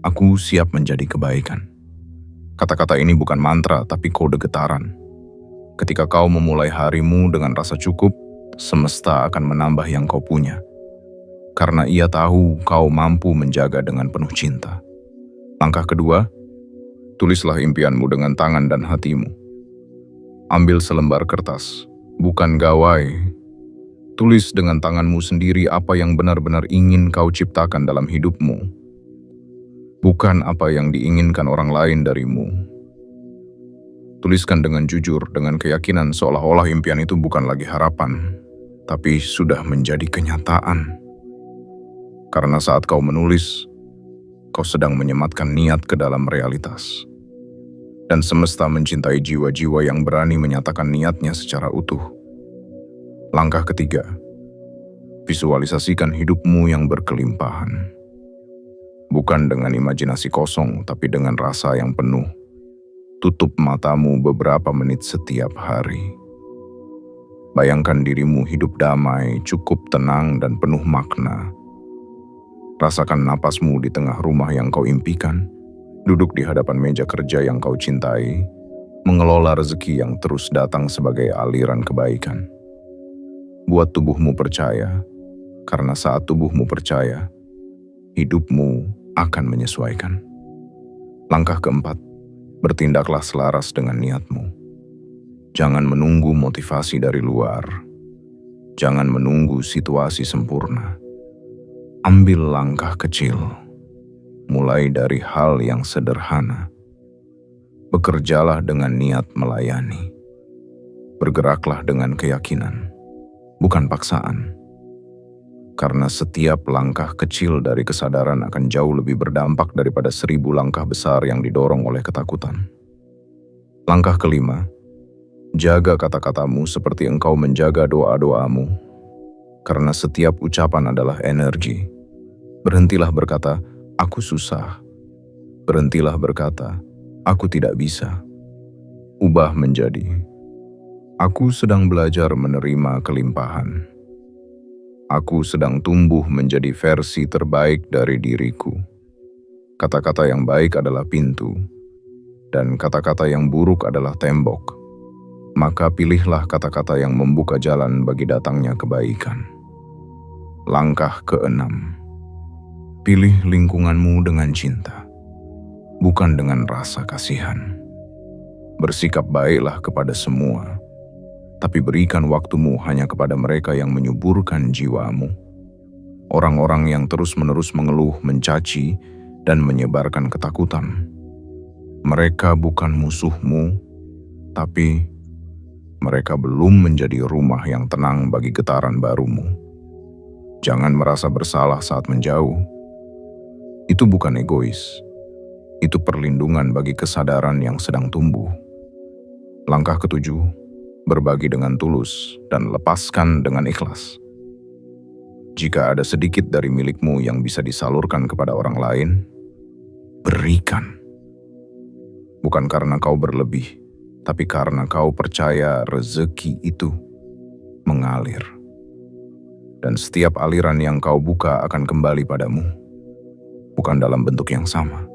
Aku siap menjadi kebaikan." Kata-kata ini bukan mantra, tapi kode getaran. Ketika kau memulai harimu dengan rasa cukup, semesta akan menambah yang kau punya. Karena ia tahu kau mampu menjaga dengan penuh cinta. Langkah kedua, tulislah impianmu dengan tangan dan hatimu. Ambil selembar kertas, bukan gawai. Tulis dengan tanganmu sendiri apa yang benar-benar ingin kau ciptakan dalam hidupmu. Bukan apa yang diinginkan orang lain darimu. Tuliskan dengan jujur, dengan keyakinan seolah-olah impian itu bukan lagi harapan, tapi sudah menjadi kenyataan. Karena saat kau menulis, kau sedang menyematkan niat ke dalam realitas. Dan semesta mencintai jiwa-jiwa yang berani menyatakan niatnya secara utuh. Langkah ketiga, visualisasikan hidupmu yang berkelimpahan. Bukan dengan imajinasi kosong, tapi dengan rasa yang penuh. Tutup matamu beberapa menit setiap hari. Bayangkan dirimu hidup damai, cukup tenang, dan penuh makna. Rasakan napasmu di tengah rumah yang kau impikan, duduk di hadapan meja kerja yang kau cintai, mengelola rezeki yang terus datang sebagai aliran kebaikan. Buat tubuhmu percaya, karena saat tubuhmu percaya, hidupmu akan menyesuaikan. Langkah keempat, bertindaklah selaras dengan niatmu. Jangan menunggu motivasi dari luar. Jangan menunggu situasi sempurna. Ambil langkah kecil, mulai dari hal yang sederhana. Bekerjalah dengan niat melayani. Bergeraklah dengan keyakinan, bukan paksaan. Karena setiap langkah kecil dari kesadaran akan jauh lebih berdampak daripada 1000 langkah besar yang didorong oleh ketakutan. Langkah kelima, jaga kata-katamu seperti engkau menjaga doa-doamu. Karena setiap ucapan adalah energi. Berhentilah berkata, "Aku susah." Berhentilah berkata, "Aku tidak bisa." Ubah menjadi, "Aku sedang belajar menerima kelimpahan. Aku sedang tumbuh menjadi versi terbaik dari diriku." Kata-kata yang baik adalah pintu, dan kata-kata yang buruk adalah tembok. Maka pilihlah kata-kata yang membuka jalan bagi datangnya kebaikan. Langkah keenam, pilih lingkunganmu dengan cinta, bukan dengan rasa kasihan. Bersikap baiklah kepada semua, tapi berikan waktumu hanya kepada mereka yang menyuburkan jiwamu. Orang-orang yang terus-menerus mengeluh, mencaci, dan menyebarkan ketakutan. Mereka bukan musuhmu, tapi mereka belum menjadi rumah yang tenang bagi getaran barumu. Jangan merasa bersalah saat menjauh. Itu bukan egois. Itu perlindungan bagi kesadaran yang sedang tumbuh. Langkah ketujuh, berbagi dengan tulus dan lepaskan dengan ikhlas. Jika ada sedikit dari milikmu yang bisa disalurkan kepada orang lain, berikan. Bukan karena kau berlebih, tapi karena kau percaya rezeki itu mengalir. Dan setiap aliran yang kau buka akan kembali padamu. Bukan dalam bentuk yang sama,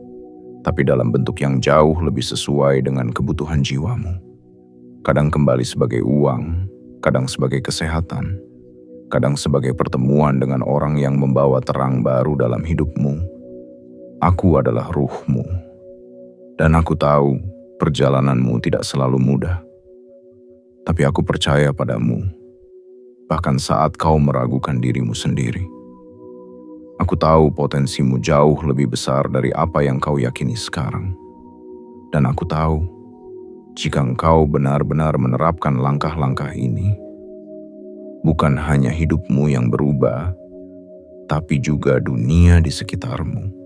tapi dalam bentuk yang jauh lebih sesuai dengan kebutuhan jiwamu. Kadang kembali sebagai uang, kadang sebagai kesehatan, kadang sebagai pertemuan dengan orang yang membawa terang baru dalam hidupmu. Aku adalah ruhmu, dan aku tahu perjalananmu tidak selalu mudah. Tapi aku percaya padamu, bahkan saat kau meragukan dirimu sendiri. Aku tahu potensimu jauh lebih besar dari apa yang kau yakini sekarang. Dan aku tahu, jika engkau benar-benar menerapkan langkah-langkah ini, bukan hanya hidupmu yang berubah, tapi juga dunia di sekitarmu.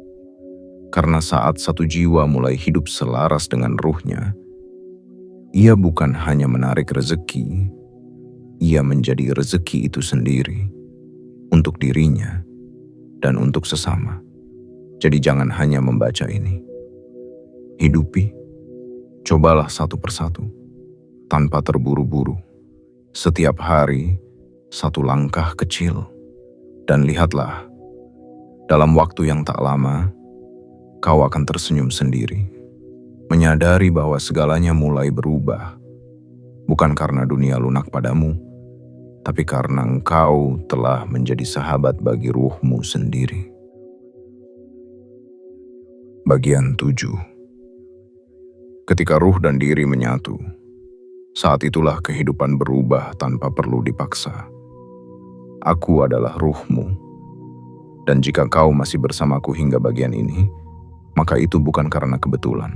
Karena saat satu jiwa mulai hidup selaras dengan ruhnya, ia bukan hanya menarik rezeki, ia menjadi rezeki itu sendiri untuk dirinya dan untuk sesama. Jadi jangan hanya membaca ini. Hidupi, cobalah satu persatu, tanpa terburu-buru. Setiap hari, satu langkah kecil. Dan lihatlah, dalam waktu yang tak lama, kau akan tersenyum sendiri, menyadari bahwa segalanya mulai berubah, bukan karena dunia lunak padamu, tapi karena engkau telah menjadi sahabat bagi ruhmu sendiri. Bagian 7. Ketika ruh dan diri menyatu, saat itulah kehidupan berubah tanpa perlu dipaksa. Aku adalah ruhmu, dan jika kau masih bersamaku hingga bagian ini, maka itu bukan karena kebetulan.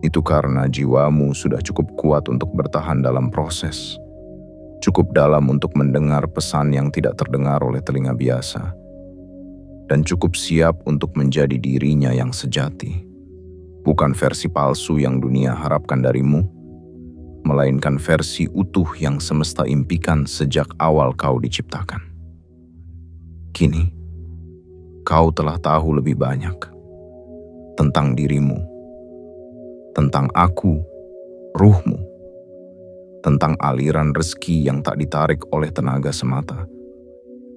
Itu karena jiwamu sudah cukup kuat untuk bertahan dalam proses, cukup dalam untuk mendengar pesan yang tidak terdengar oleh telinga biasa, dan cukup siap untuk menjadi dirinya yang sejati. Bukan versi palsu yang dunia harapkan darimu, melainkan versi utuh yang semesta impikan sejak awal kau diciptakan. Kini, kau telah tahu lebih banyak tentang dirimu, tentang aku, ruhmu, tentang aliran rezeki yang tak ditarik oleh tenaga semata,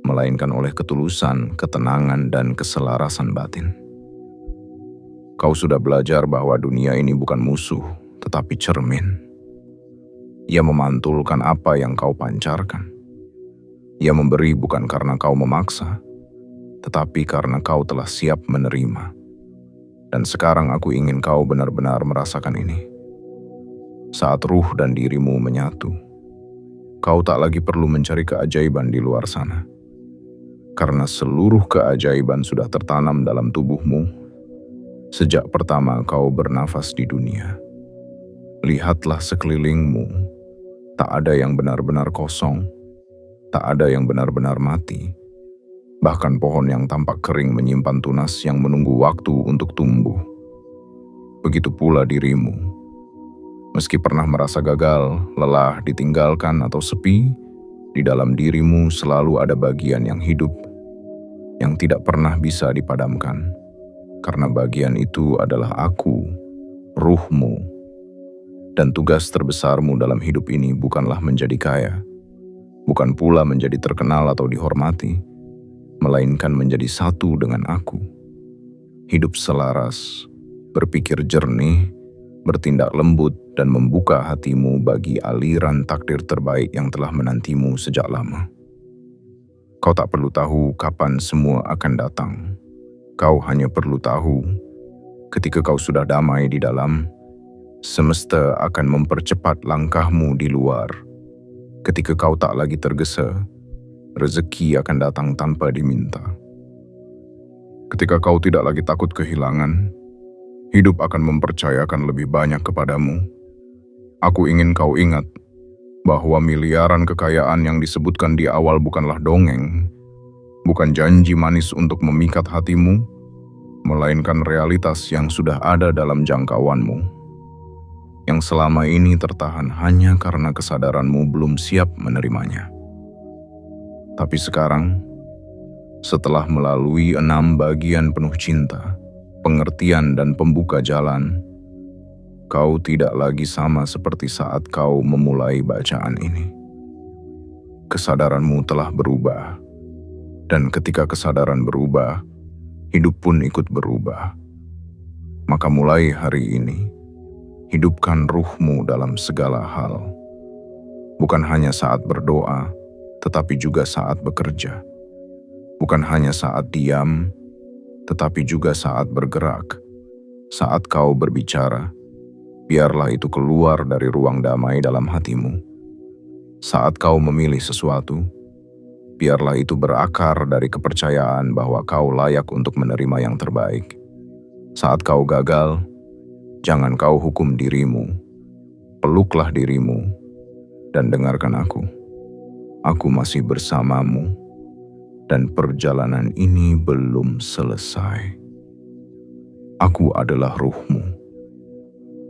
melainkan oleh ketulusan, ketenangan, dan keselarasan batin. Kau sudah belajar bahwa dunia ini bukan musuh, tetapi cermin. Ia memantulkan apa yang kau pancarkan. Ia memberi bukan karena kau memaksa, tetapi karena kau telah siap menerima. Dan sekarang aku ingin kau benar-benar merasakan ini. Saat ruh dan dirimu menyatu, kau tak lagi perlu mencari keajaiban di luar sana. Karena seluruh keajaiban sudah tertanam dalam tubuhmu sejak pertama kau bernafas di dunia. Lihatlah sekelilingmu. Tak ada yang benar-benar kosong, tak ada yang benar-benar mati. Bahkan pohon yang tampak kering menyimpan tunas yang menunggu waktu untuk tumbuh. Begitu pula dirimu. Meski pernah merasa gagal, lelah, ditinggalkan, atau sepi, di dalam dirimu selalu ada bagian yang hidup, yang tidak pernah bisa dipadamkan. Karena bagian itu adalah aku, ruhmu. Dan tugas terbesarmu dalam hidup ini bukanlah menjadi kaya, bukan pula menjadi terkenal atau dihormati, melainkan menjadi satu dengan aku. Hidup selaras, berpikir jernih, bertindak lembut, dan membuka hatimu bagi aliran takdir terbaik yang telah menantimu sejak lama. Kau tak perlu tahu kapan semua akan datang. Kau hanya perlu tahu, ketika kau sudah damai di dalam, semesta akan mempercepat langkahmu di luar. Ketika kau tak lagi tergesa, rezeki akan datang tanpa diminta. Ketika kau tidak lagi takut kehilangan, hidup akan mempercayakan lebih banyak kepadamu. Aku ingin kau ingat bahwa miliaran kekayaan yang disebutkan di awal bukanlah dongeng, bukan janji manis untuk memikat hatimu, melainkan realitas yang sudah ada dalam jangkauanmu, yang selama ini tertahan hanya karena kesadaranmu belum siap menerimanya. Tapi sekarang, setelah melalui 6 bagian penuh cinta, pengertian, dan pembuka jalan, kau tidak lagi sama seperti saat kau memulai bacaan ini. Kesadaranmu telah berubah, dan ketika kesadaran berubah, hidup pun ikut berubah. Maka mulai hari ini, hidupkan ruhmu dalam segala hal. Bukan hanya saat berdoa, tetapi juga saat bekerja. Bukan hanya saat diam, tetapi juga saat bergerak. Saat kau berbicara, biarlah itu keluar dari ruang damai dalam hatimu. Saat kau memilih sesuatu, biarlah itu berakar dari kepercayaan bahwa kau layak untuk menerima yang terbaik. Saat kau gagal, jangan kau hukum dirimu. Peluklah dirimu dan dengarkan aku. Aku masih bersamamu dan perjalanan ini belum selesai. Aku adalah ruhmu.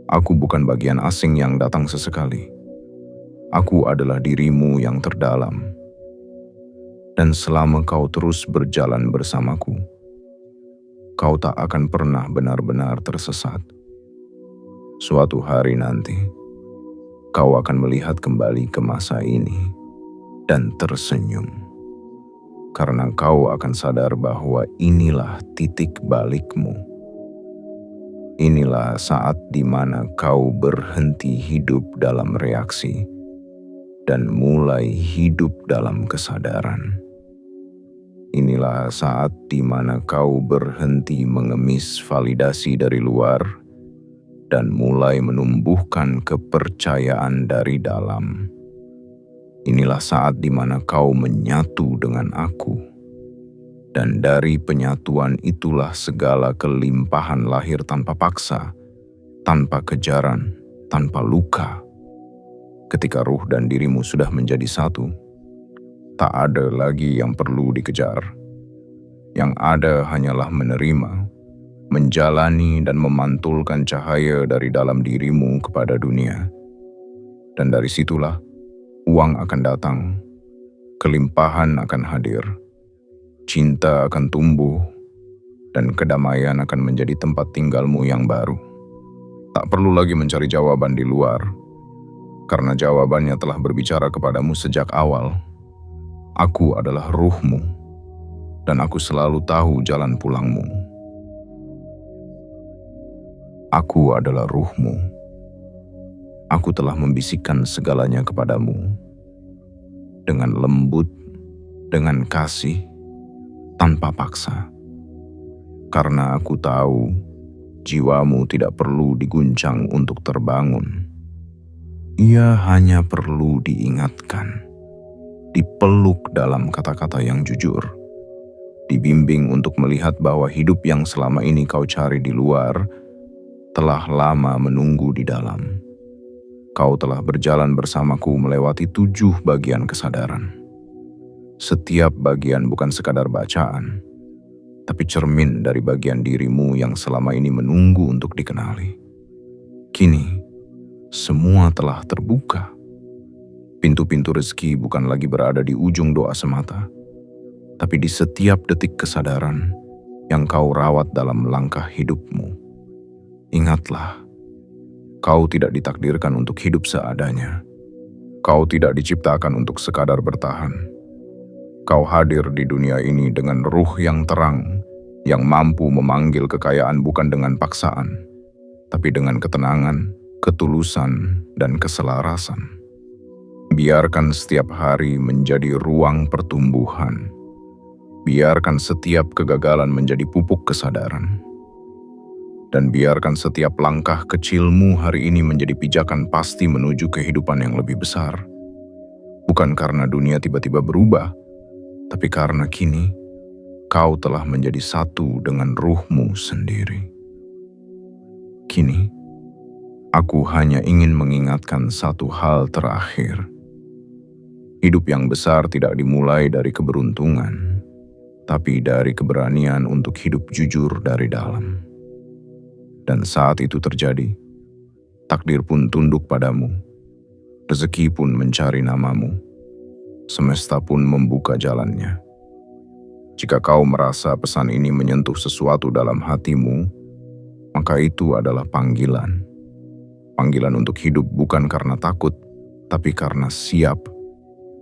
Aku bukan bagian asing yang datang sesekali. Aku adalah dirimu yang terdalam. Dan selama kau terus berjalan bersamaku, kau tak akan pernah benar-benar tersesat. Suatu hari nanti, kau akan melihat kembali ke masa ini dan tersenyum. Karena kau akan sadar bahwa inilah titik balikmu. Inilah saat di mana kau berhenti hidup dalam reaksi dan mulai hidup dalam kesadaran. Inilah saat di mana kau berhenti mengemis validasi dari luar dan mulai menumbuhkan kepercayaan dari dalam. Inilah saat di mana kau menyatu dengan aku. Dan dari penyatuan itulah segala kelimpahan lahir tanpa paksa, tanpa kejaran, tanpa luka. Ketika ruh dan dirimu sudah menjadi satu, tak ada lagi yang perlu dikejar. Yang ada hanyalah menerima, menjalani dan memantulkan cahaya dari dalam dirimu kepada dunia. Dan dari situlah, uang akan datang, kelimpahan akan hadir, cinta akan tumbuh, dan kedamaian akan menjadi tempat tinggalmu yang baru. Tak perlu lagi mencari jawaban di luar, karena jawabannya telah berbicara kepadamu sejak awal. Aku adalah ruhmu, dan aku selalu tahu jalan pulangmu. Aku adalah ruhmu. Aku telah membisikkan segalanya kepadamu. Dengan lembut, dengan kasih, tanpa paksa. Karena aku tahu, jiwamu tidak perlu diguncang untuk terbangun. Ia hanya perlu diingatkan, dipeluk dalam kata-kata yang jujur, dibimbing untuk melihat bahwa hidup yang selama ini kau cari di luar telah lama menunggu di dalam. Kau telah berjalan bersamaku melewati 7 bagian kesadaran. Setiap bagian bukan sekadar bacaan, tapi cermin dari bagian dirimu yang selama ini menunggu untuk dikenali. Kini, semua telah terbuka. Pintu-pintu rezeki bukan lagi berada di ujung doa semata, tapi di setiap detik kesadaran yang kau rawat dalam langkah hidupmu. Ingatlah, kau tidak ditakdirkan untuk hidup seadanya. Kau tidak diciptakan untuk sekadar bertahan. Kau hadir di dunia ini dengan ruh yang terang, yang mampu memanggil kekayaan bukan dengan paksaan, tapi dengan ketenangan, ketulusan, dan keselarasan. Biarkan setiap hari menjadi ruang pertumbuhan. Biarkan setiap kegagalan menjadi pupuk kesadaran. Dan biarkan setiap langkah kecilmu hari ini menjadi pijakan pasti menuju kehidupan yang lebih besar. Bukan karena dunia tiba-tiba berubah, tapi karena kini kau telah menjadi satu dengan ruhmu sendiri. Kini, aku hanya ingin mengingatkan satu hal terakhir. Hidup yang besar tidak dimulai dari keberuntungan, tapi dari keberanian untuk hidup jujur dari dalam. Dan saat itu terjadi, takdir pun tunduk padamu, rezeki pun mencari namamu, semesta pun membuka jalannya. Jika kau merasa pesan ini menyentuh sesuatu dalam hatimu, maka itu adalah panggilan. Panggilan untuk hidup bukan karena takut, tapi karena siap.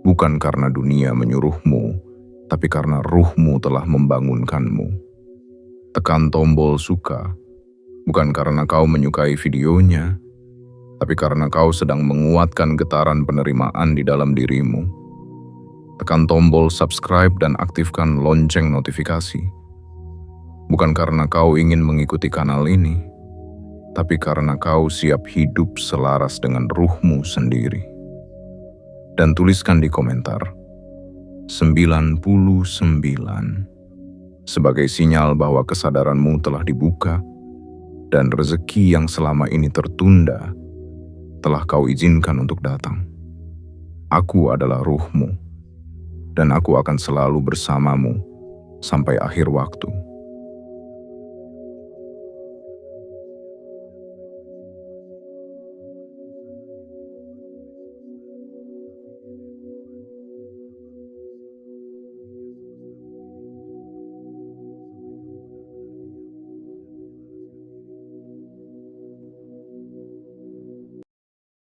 Bukan karena dunia menyuruhmu, tapi karena ruhmu telah membangunkanmu. Tekan tombol suka, bukan karena kau menyukai videonya, tapi karena kau sedang menguatkan getaran penerimaan di dalam dirimu. Tekan tombol subscribe dan aktifkan lonceng notifikasi. Bukan karena kau ingin mengikuti kanal ini, tapi karena kau siap hidup selaras dengan ruhmu sendiri. Dan tuliskan di komentar 99 sebagai sinyal bahwa kesadaranmu telah dibuka dan rezeki yang selama ini tertunda telah kau izinkan untuk datang. Aku adalah ruhmu, dan aku akan selalu bersamamu sampai akhir waktu.